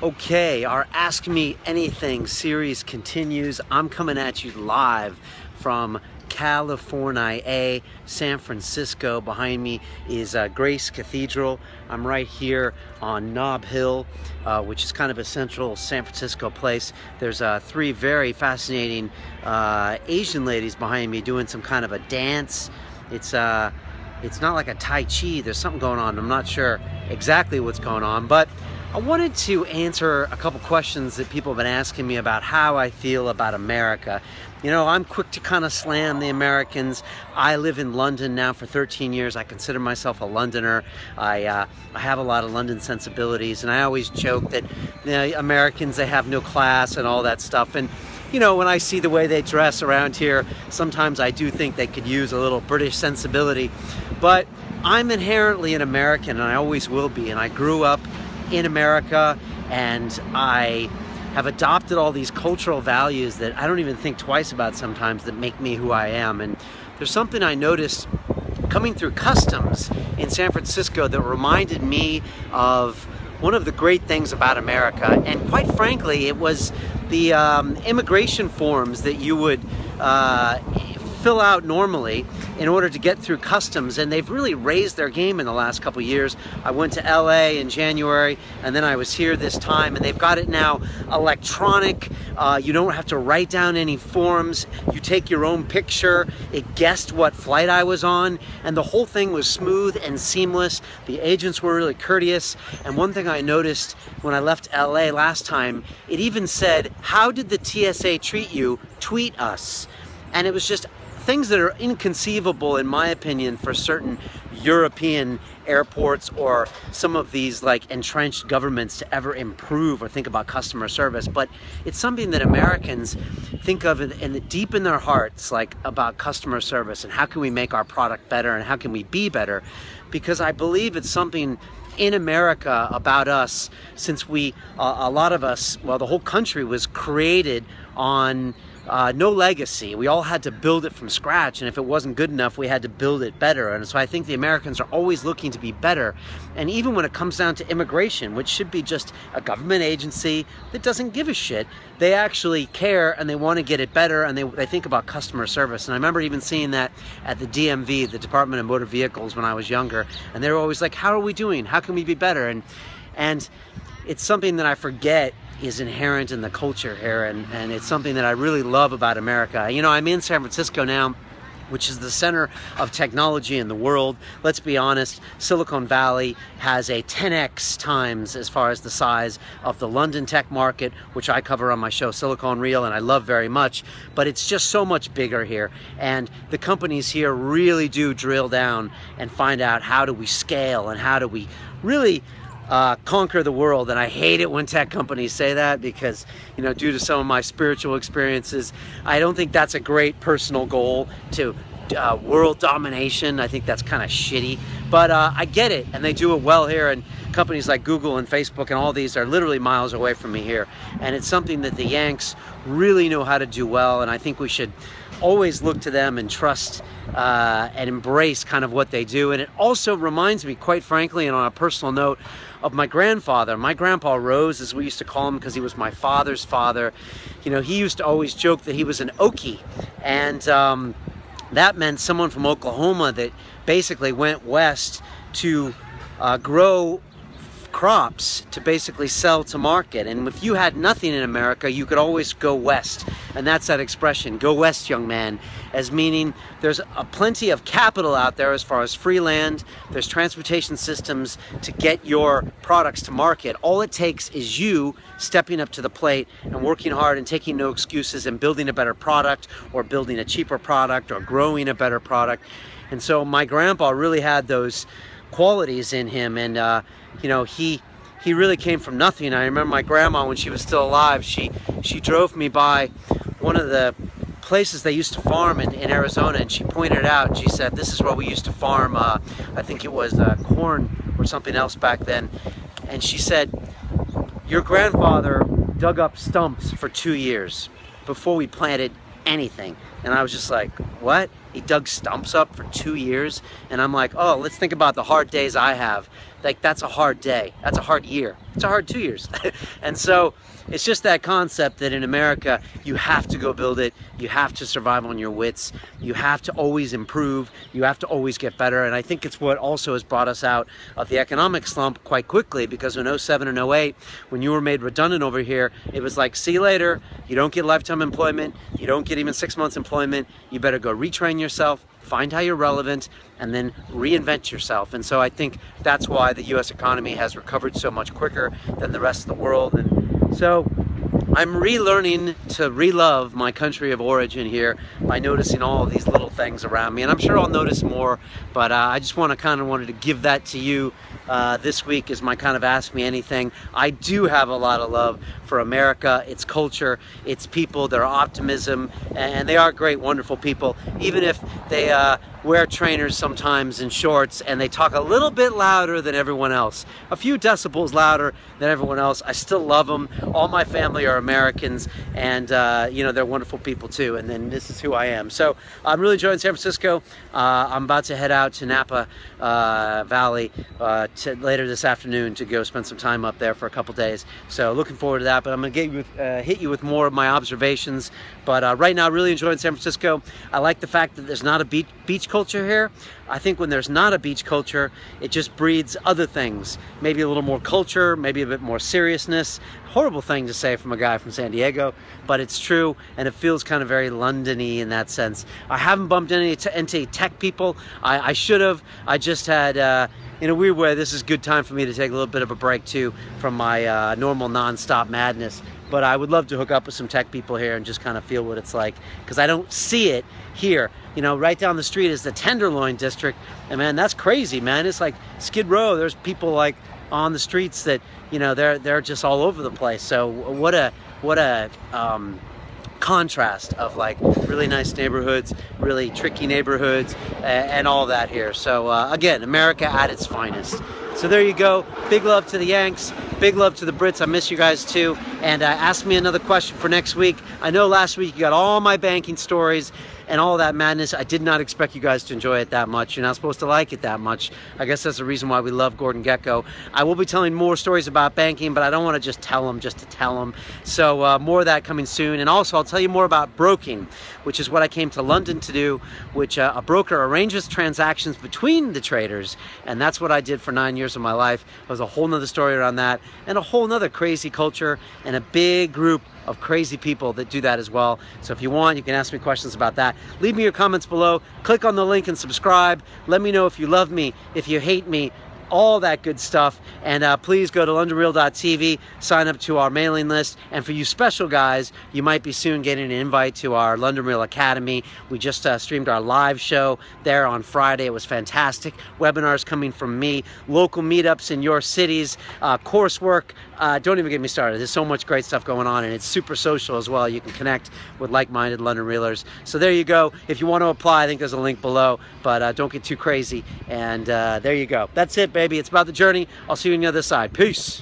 Okay, our Ask Me Anything series continues. I'm coming at you live from California, San Francisco. Behind me is Grace Cathedral. I'm right here on Nob Hill, which is kind of a central San Francisco place. There's three very fascinating Asian ladies behind me doing some kind of a dance. It's not like a Tai Chi. There's something going on. I'm not sure exactly what's going on, but I wanted to answer a couple questions that people have been asking me about how I feel about America. You know, I'm quick to kind of slam the Americans. I live in London now for 13 years. I consider myself a Londoner. I have a lot of London sensibilities, and I always joke that, you know, Americans, they have no class and all that stuff. And you know, when I see the way they dress around here, sometimes I do think they could use a little British sensibility. But I'm inherently an American, and I always will be. And I grew up in America, and I have adopted all these cultural values that I don't even think twice about sometimes, that make me who I am. And there's something I noticed coming through customs in San Francisco that reminded me of one of the great things about America. And quite frankly, it was the immigration forms that you would fill out normally in order to get through customs, and they've really raised their game in the last couple years. I went to LA in January, and then I was here this time, and they've got it now electronic. You don't have to write down any forms. You take your own picture. It guessed what flight I was on, and the whole thing was smooth and seamless. The agents were really courteous, and one thing I noticed when I left LA last time, it even said, "How did the TSA treat you? Tweet us." And it was just things that are inconceivable, in my opinion, for certain European airports or some of these like entrenched governments to ever improve or think about customer service. But it's something that Americans think of deep in their hearts, like about customer service and how can we make our product better and how can we be better, because I believe it's something in America about us, since a lot of us, well, the whole country was created on no legacy. We all had to build it from scratch, and if it wasn't good enough, we had to build it better. And so I think the Americans are always looking to be better. And even when it comes down to immigration, which should be just a government agency that doesn't give a shit, they actually care and they want to get it better, and they think about customer service. And I remember even seeing that at the DMV, the Department of Motor Vehicles, when I was younger, and they were always like, how are we doing? How can we be better? And it's something that I forget is inherent in the culture here, and it's something that I really love about America. You know, I'm in San Francisco now, which is the center of technology in the world. Let's be honest, Silicon Valley has a 10x times as far as the size of the London tech market, which I cover on my show Silicon Reel, and I love very much, but it's just so much bigger here. And the companies here really do drill down and find out, how do we scale and how do we really conquer the world. And I hate it when tech companies say that, because, you know, due to some of my spiritual experiences, I don't think that's a great personal goal, to world domination. I think that's kind of shitty, but I get it, and they do it well here. And companies like Google and Facebook and all these are literally miles away from me here, and it's something that the Yanks really know how to do well, and I think we should always look to them and trust and embrace kind of what they do. And it also reminds me, quite frankly, and on a personal note, of my grandfather. My grandpa Rose, as we used to call him, because he was my father's father. You know, he used to always joke that he was an Okie, and that meant someone from Oklahoma that basically went west to grow crops to basically sell to market. And if you had nothing in America, you could always go west. And that's that expression, go west, young man, as meaning there's plenty of capital out there as far as free land. There's transportation systems to get your products to market. All it takes is you stepping up to the plate and working hard and taking no excuses and building a better product, or building a cheaper product, or growing a better product. And so my grandpa really had those qualities in him, and you know, he really came from nothing. I remember my grandma, when she was still alive, she drove me by one of the places they used to farm in Arizona, and she pointed it out, and she said, this is where we used to farm, I think it was corn or something else back then. And she said, your grandfather dug up stumps for 2 years before we planted anything. And I was just like, what? he dug stumps up for 2 years. And I'm like, oh, let's think about the hard days I have. Like, that's a hard day. That's a hard year. It's a hard 2 years. And so it's just that concept that in America, you have to go build it. You have to survive on your wits. You have to always improve. You have to always get better. And I think it's what also has brought us out of the economic slump quite quickly, because in 07 and 08, when you were made redundant over here, it was like, see you later. You don't get lifetime employment. You don't get even 6 months employment. You better go retrain yourself, find how you're relevant, and then reinvent yourself. And so I think that's why the US economy has recovered so much quicker than the rest of the world. And so I'm relearning to relove my country of origin here by noticing all of these little things around me. And I'm sure I'll notice more, but I just wanted to give that to you this week as my kind of Ask Me Anything. I do have a lot of love for America, its culture, its people, their optimism, and they are great, wonderful people, even if they wear trainers sometimes and shorts, and they talk a little bit louder than everyone else. A few decibels louder than everyone else. I still love them. All my family are Americans, and you know, they're wonderful people too, and then this is who I am. So I'm really enjoying San Francisco. I'm about to head out to Napa Valley later this afternoon to go spend some time up there for a couple days. So looking forward to that, but I'm gonna hit you with more of my observations. But right now, really enjoying San Francisco. I like the fact that there's not a beach culture here. I think when there's not a beach culture, it just breeds other things. Maybe a little more culture, maybe a bit more seriousness. Horrible thing to say from a guy from San Diego, but it's true, and it feels kind of very London-y in that sense. I haven't bumped into any tech people. I should have. I just had, in a weird way, this is a good time for me to take a little bit of a break too from my normal non-stop madness. But I would love to hook up with some tech people here and just kind of feel what it's like, because I don't see it here. You know, right down the street is the Tenderloin district, and man, that's crazy, man. It's like Skid Row. There's people like on the streets that, you know, they're just all over the place. So what a contrast of like really nice neighborhoods, really tricky neighborhoods, and all that here. So again, America at its finest. So there you go. Big love to the Yanks. Big love to the Brits. I miss you guys too. And ask me another question for next week. I know last week you got all my banking stories and all that madness. I did not expect you guys to enjoy it that much. You're not supposed to like it that much. I guess that's the reason why we love Gordon Gekko. I will be telling more stories about banking, but I don't want to just tell them just to tell them. So more of that coming soon. And also I'll tell you more about broking, which is what I came to London to do, which a broker arranges transactions between the traders. And that's what I did for 9 years of my life. There was a whole nother story around that, and a whole nother crazy culture, and a big group of crazy people that do that as well. So if you want, you can ask me questions about that. Leave me your comments below. Click on the link and subscribe. Let me know if you love me, if you hate me, all that good stuff. And please go to londonreal.tv, sign up to our mailing list. And for you special guys, you might be soon getting an invite to our London Real Academy. We just streamed our live show there on Friday. It was fantastic. Webinars coming from me, local meetups in your cities, coursework. Don't even get me started. There's so much great stuff going on, and it's super social as well. You can connect with like-minded London Realers. So there you go. If you want to apply, I think there's a link below, but don't get too crazy. And there you go. That's it, baby. It's about the journey. I'll see you on the other side. Peace.